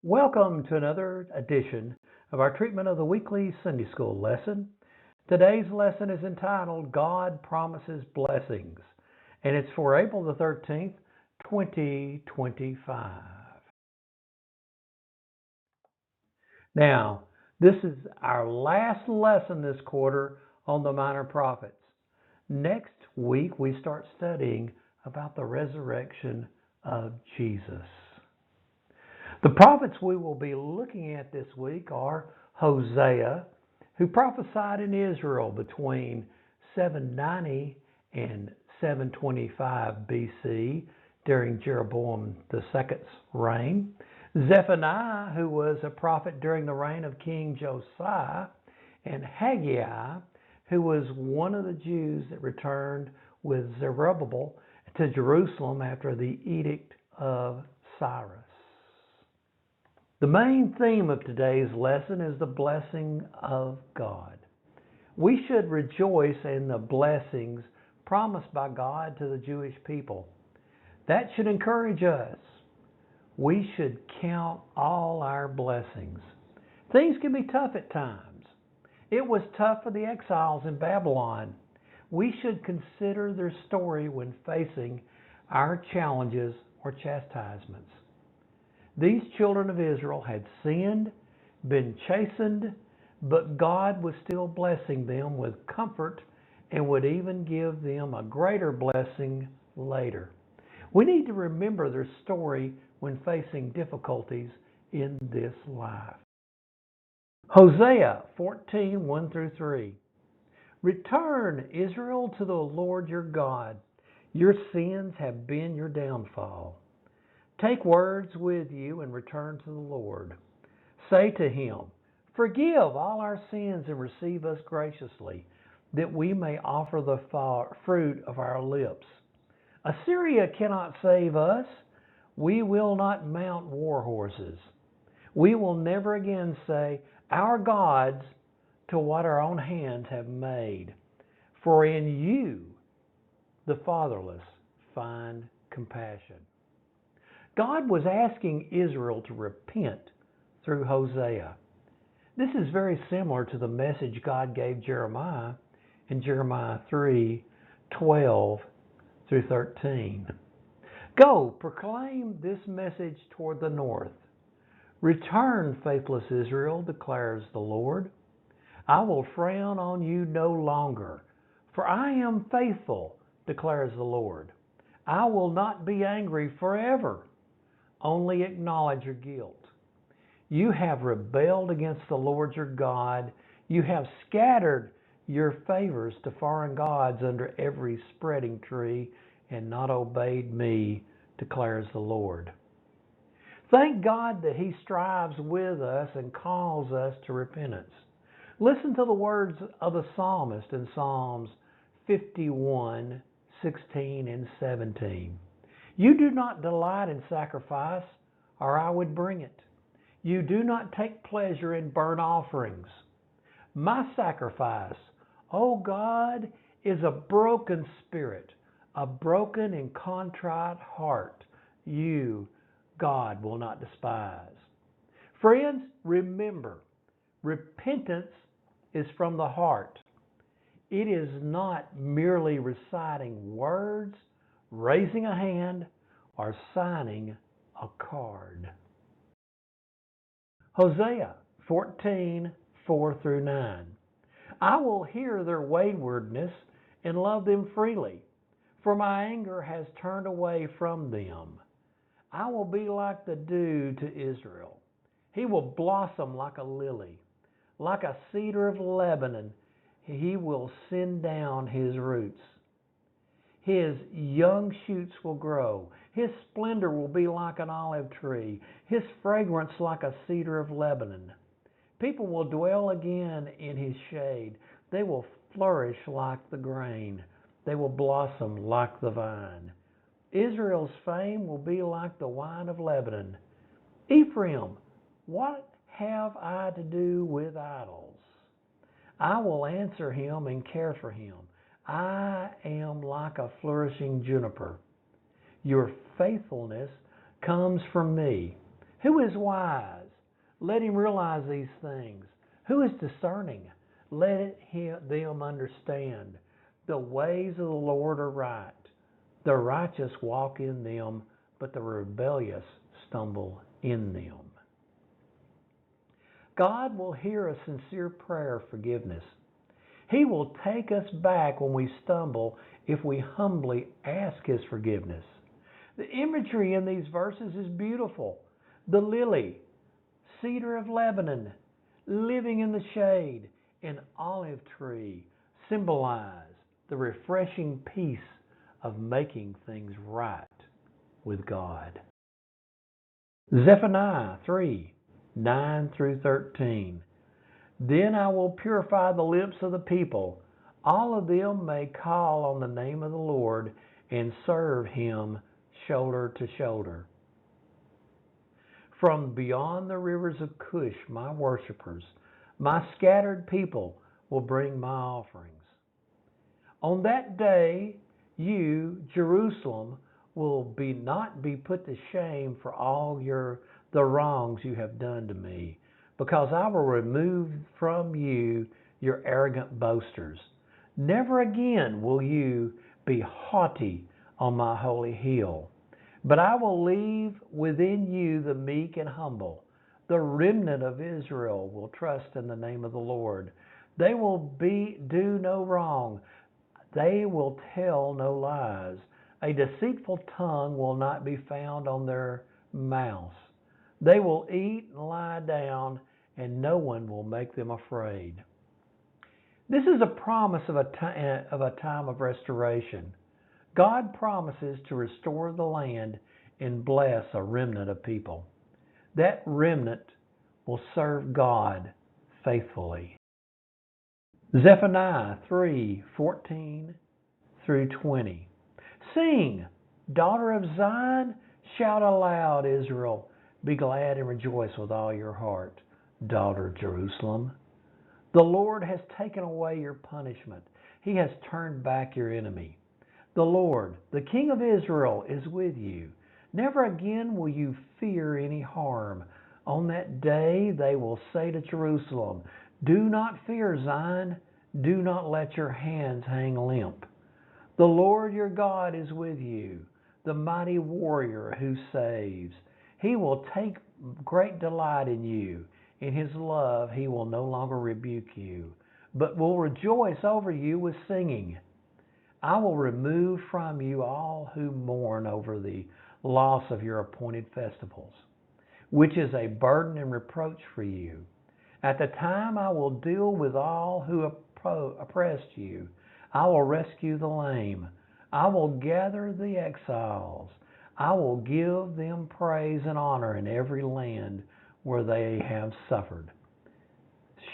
Welcome to another edition of our treatment of the weekly Sunday School lesson. Today's lesson is entitled God Promises Blessings, and it's for April the 13th, 2025. Now, this is our last lesson this quarter on the minor prophets. Next week, we start studying about the resurrection of Jesus. The prophets we will be looking at this week are Hosea, who prophesied in Israel between 790 and 725 BC during Jeroboam II's reign. Zephaniah, who was a prophet during the reign of King Josiah, and Haggai, who was one of the Jews that returned with Zerubbabel to Jerusalem after the Edict of Cyrus. The main theme of today's lesson is the blessing of God. We should rejoice in the blessings promised by God to the Jewish people. That should encourage us. We should count all our blessings. Things can be tough at times. It was tough for the exiles in Babylon. We should consider their story when facing our challenges or chastisements. These children of Israel had sinned, been chastened, but God was still blessing them with comfort and would even give them a greater blessing later. We need to remember their story when facing difficulties in this life. Hosea 14:1-3. Return, Israel, to the Lord your God. Your sins have been your downfall. Take words with you and return to the Lord. Say to him, forgive all our sins and receive us graciously, that we may offer the fruit of our lips. Assyria cannot save us. We will not mount war horses. We will never again say, our gods, to what our own hands have made. For in you the fatherless find compassion. God was asking Israel to repent through Hosea. This is very similar to the message God gave Jeremiah in Jeremiah 3:12-13. Go, proclaim this message toward the north. Return, faithless Israel, declares the Lord. I will frown on you no longer, for I am faithful, declares the Lord. I will not be angry forever. Only acknowledge your guilt. You have rebelled against the Lord your God. You have scattered your favors to foreign gods under every spreading tree and not obeyed me, declares the Lord. Thank God that he strives with us and calls us to repentance. Listen to the words of the psalmist in Psalms 51:16-17. You do not delight in sacrifice, or I would bring it. You do not take pleasure in burnt offerings. My sacrifice, O God, is a broken spirit, a broken and contrite heart. You, God, will not despise. Friends, remember, repentance is from the heart. It is not merely reciting words, raising a hand, or signing a card. Hosea 14:4-9. I will hear their waywardness and love them freely, for my anger has turned away from them. I will be like the dew to Israel. He will blossom like a lily, like a cedar of Lebanon. He will send down his roots. His young shoots will grow. His splendor will be like an olive tree. His fragrance like a cedar of Lebanon. People will dwell again in his shade. They will flourish like the grain. They will blossom like the vine. Israel's fame will be like the wine of Lebanon. Ephraim, what have I to do with idols? I will answer him and care for him. I am like a flourishing juniper. Your faithfulness comes from me. Who is wise? Let him realize these things. Who is discerning? Them understand. The ways of the Lord are right. The righteous walk in them, but the rebellious stumble in them. God will hear a sincere prayer of forgiveness. He will take us back when we stumble if we humbly ask His forgiveness. The imagery in these verses is beautiful. The lily, cedar of Lebanon, living in the shade, and olive tree symbolize the refreshing peace of making things right with God. Zephaniah 3:9-13. Then I will purify the lips of the people. All of them may call on the name of the Lord and serve Him shoulder to shoulder. From beyond the rivers of Cush, my worshipers, my scattered people will bring my offerings. On that day, you, Jerusalem, will not be put to shame for all the wrongs you have done to me, because I will remove from you your arrogant boasters. Never again will you be haughty on my holy hill, but I will leave within you the meek and humble. The remnant of Israel will trust in the name of the Lord. They will do no wrong. They will tell no lies. A deceitful tongue will not be found on their mouths. They will eat and lie down, and no one will make them afraid. This is a promise of a time of restoration. God promises to restore the land and bless a remnant of people. That remnant will serve God faithfully. Zephaniah 3:14-20. Sing, daughter of Zion, shout aloud, Israel. Be glad and rejoice with all your heart, daughter of Jerusalem. The Lord has taken away your punishment. He has turned back your enemy. The Lord, the King of Israel, is with you. Never again will you fear any harm. On that day they will say to Jerusalem, do not fear, Zion. Do not let your hands hang limp. The Lord your God is with you, the mighty warrior who saves. He will take great delight in you. In His love He will no longer rebuke you, but will rejoice over you with singing. I will remove from you all who mourn over the loss of your appointed festivals, which is a burden and reproach for you. At the time I will deal with all who oppressed you. I will rescue the lame. I will gather the exiles. I will give them praise and honor in every land where they have suffered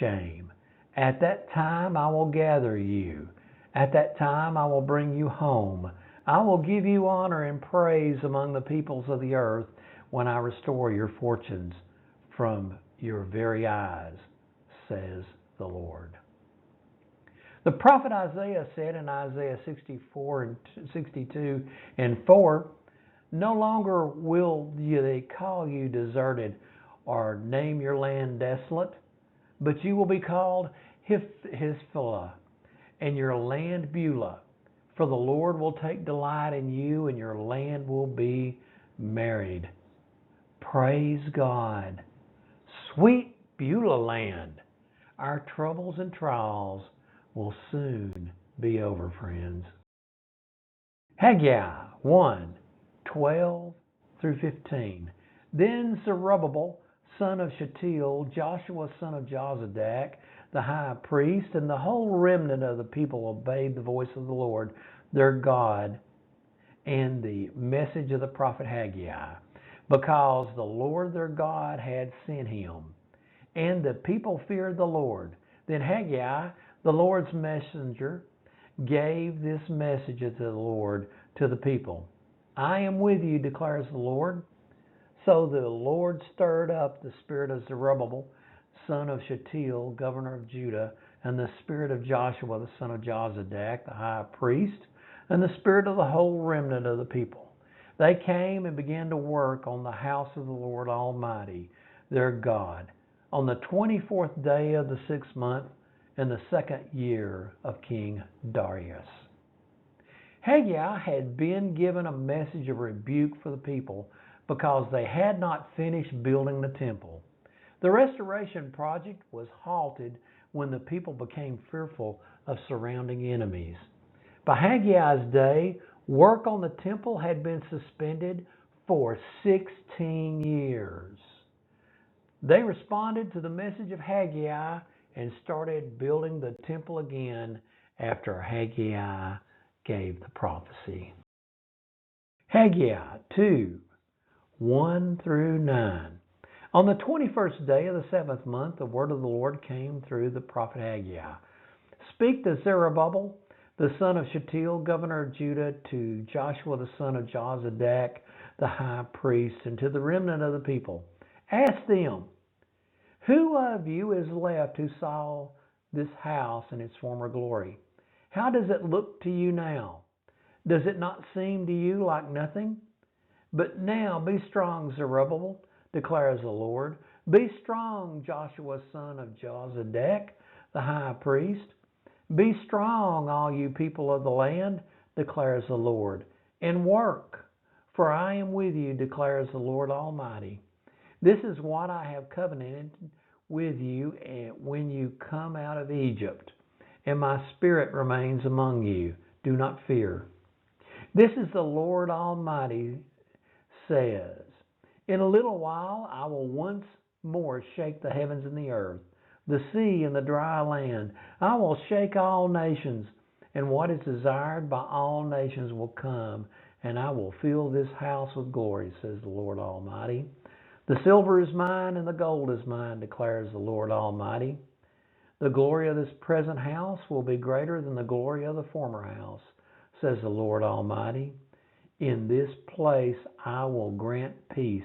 shame. At that time I will gather you. At that time I will bring you home. I will give you honor and praise among the peoples of the earth when I restore your fortunes from your very eyes, says the Lord. The prophet Isaiah said in Isaiah 62:4, no longer will they call you deserted or name your land desolate, but you will be called Hisphalah, and your land Beulah. For the Lord will take delight in you, and your land will be married. Praise God. Sweet Beulah land. Our troubles and trials will soon be over, friends. Haggai 1:12-15. Then Zerubbabel, son of Shealtiel, Joshua, son of Jozadak, the high priest, and the whole remnant of the people obeyed the voice of the Lord their God and the message of the prophet Haggai, because the Lord their God had sent him. And the people feared the Lord. Then Haggai, the Lord's messenger, gave this message of the Lord to the people. I am with you, declares the Lord. So the Lord stirred up the spirit of Zerubbabel, son of Shealtiel, governor of Judah, and the spirit of Joshua, the son of Jozadak, the high priest, and the spirit of the whole remnant of the people. They came and began to work on the house of the Lord Almighty, their God, on the 24th day of the 6th month in the 2nd year of King Darius. Haggai had been given a message of rebuke for the people because they had not finished building the temple. The restoration project was halted when the people became fearful of surrounding enemies. By Haggai's day, work on the temple had been suspended for 16 years. They responded to the message of Haggai and started building the temple again after Haggai gave the prophecy. Haggai 2, 1 through 9. On the 21st day of the 7th month, the word of the Lord came through the prophet Haggai. Speak to Zerubbabel, the son of Shealtiel, governor of Judah, to Joshua, the son of Jozadak, the high priest, and to the remnant of the people. Ask them, who of you is left who saw this house in its former glory? How does it look to you now? Does it not seem to you like nothing? But now be strong, Zerubbabel, declares the Lord. Be strong, Joshua, son of Jozadak, the high priest. Be strong, all you people of the land, declares the Lord, and work, for I am with you, declares the Lord Almighty. This is what I have covenanted with you when you come out of Egypt, and my spirit remains among you. Do not fear. This is the Lord Almighty says, in a little while I will once more shake the heavens and the earth, the sea and the dry land. I will shake all nations, and what is desired by all nations will come, and I will fill this house with glory, says the Lord Almighty. The silver is mine and the gold is mine, declares the Lord Almighty. The glory of this present house will be greater than the glory of the former house, says the Lord Almighty. In this place I will grant peace,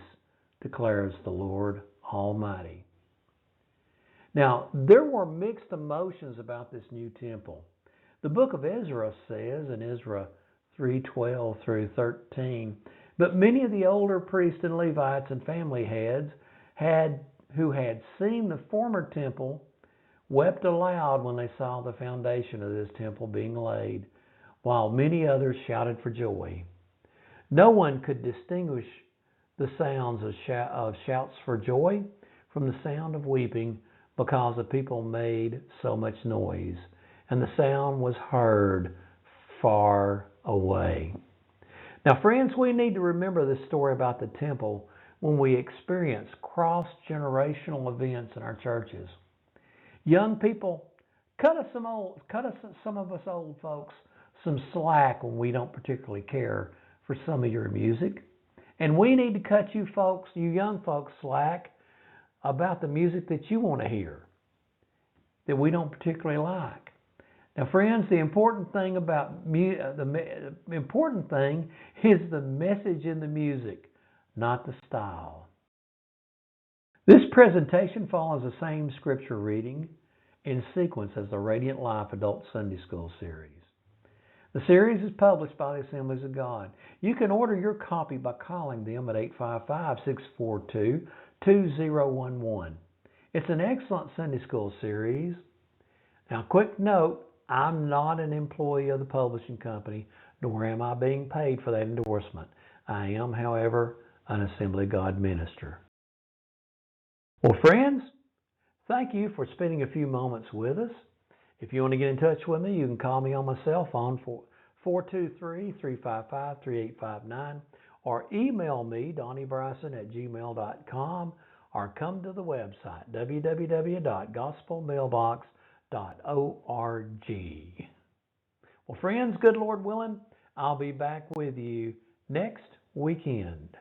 declares the Lord Almighty. Now, there were mixed emotions about this new temple. The book of Ezra says in Ezra 3:12 through 13, but many of the older priests and Levites and family heads who had seen the former temple wept aloud when they saw the foundation of this temple being laid, while many others shouted for joy. No one could distinguish the sounds of shouts for joy from the sound of weeping, because the people made so much noise, and the sound was heard far away. Now, friends, we need to remember this story about the temple when we experience cross-generational events in our churches. Young people, cut us some of us old folks some slack when we don't particularly care for some of your music. And we need to cut you folks, you young folks, slack about the music that you want to hear that we don't particularly like. Now, friends, the important thing is the message in the music, not the style. This presentation follows the same scripture reading in sequence as the Radiant Life Adult Sunday School series. The series is published by the Assemblies of God. You can order your copy by calling them at 855-642-2011. It's an excellent Sunday School series. Now, quick note, I'm not an employee of the publishing company, nor am I being paid for that endorsement. I am, however, an Assembly of God minister. Well, friends, thank you for spending a few moments with us. If you want to get in touch with me, you can call me on my cell phone for 423-355-3859, or email me, DonnieBryson@gmail.com, or come to the website, www.gospelmailbox.org. Well, friends, good Lord willing, I'll be back with you next weekend.